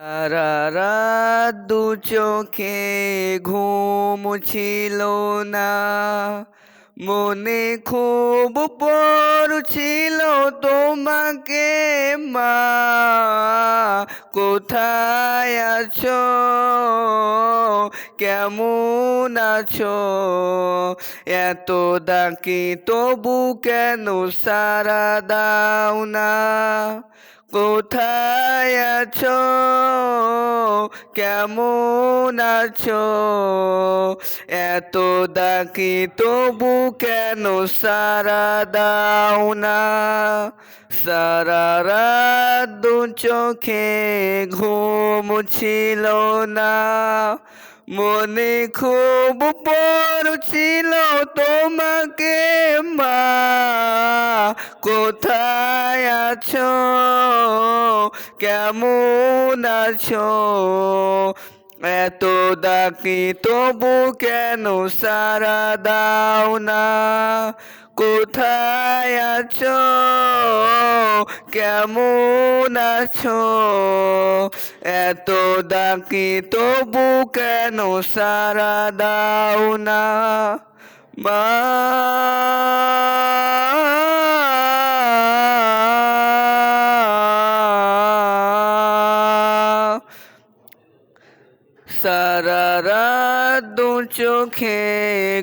সারা রাত দু চোখে ঘুম ছিল না, মনে খুব পড়ছিল তোমাকে মা। কোথায় আছো, কেমন আছো? এত ডাকি তবু কেন সাড়া দাও না? কোথায় আছো, কেমন আছো? এত ডাকি তবু কেন সাড়া দাও না? সারা রাত দু চোখে ঘুম ছিল না, মনে খুব পড়ছিল তোমাকে মা। কোথায় আছো, কেমন আছো? এত ডাকি তবু কেন সাড়া দাও না? কোথায় আছো, কেমন আছো? এত ডাকি তবু কেন সাড়া দাও না মা? সারা রাত দু চোখে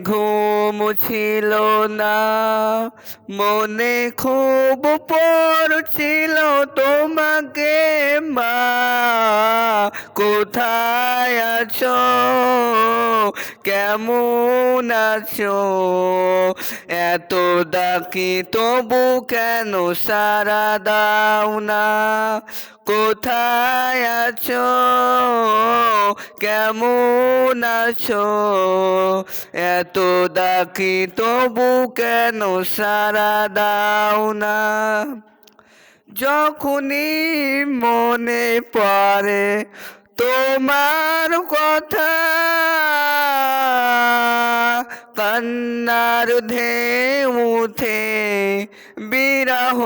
ঘুম ছিল না, মনে খুব পড়ছিল তোমাকে মা। কোথায় আছো, কেমন আছো? এত ডাকি তবু কেন সাড়া দাও না? কোথায় আছো, কেমন আছো? এত ডাকি তবু কেন সাড়া দাও না? যখনই মনে পড়ে তোমার কথা, কান্নার ঢেউ উঠে বিরহ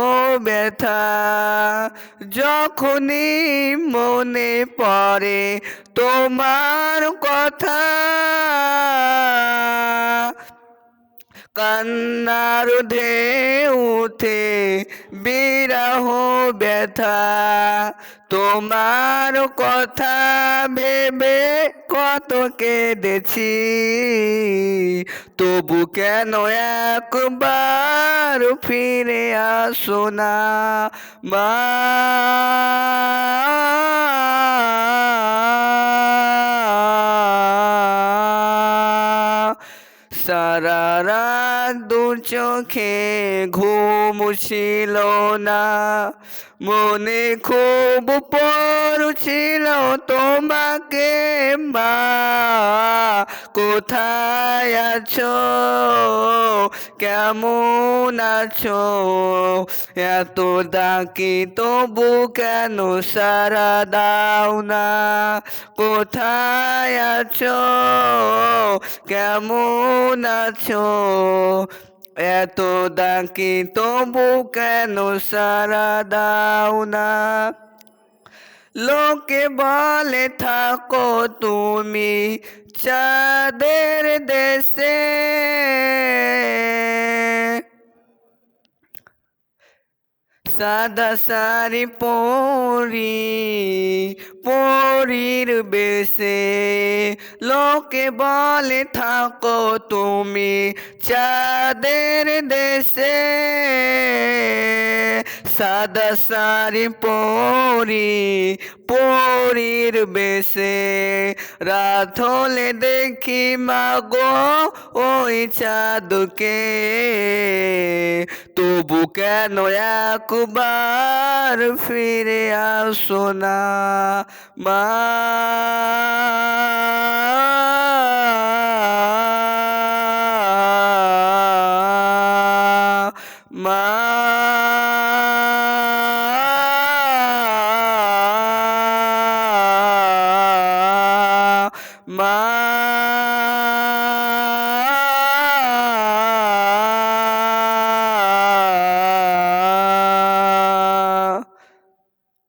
ব্যথা। যখনই মনে পড়ে তোমার কথা, কান্নার ঢেউ উঠে বিরহ ব্যথা। তোমার কথা ভেবে কত কেঁদেছি, তবু কেন একবার ফিরে আসো না মা? সারা রাত দু চোখে ঘুম ছিল না, মনে খুব পড়ছিল তোমাকে মা। কোথায় আছো, কেমন আছো? এত ডাকি তবু কেন সাড়া দাও না? কোথায় আছো, কেমন আছো? এত ডাকি তবু কেন সাড়া দাও না? লোকে বলে থাকো তুমি চাঁদের দেশে, সাদা শাড়ি পরি পরীর বেশে। লোকে বলে থাকো তুমি চাঁদের দেশে, সাদা শাড়ি পরীর বেশে। রাত হলে দেখি মাগো ওই চাঁদকে, তবু কেন একবার ফিরে আসো না মা? মা, মা।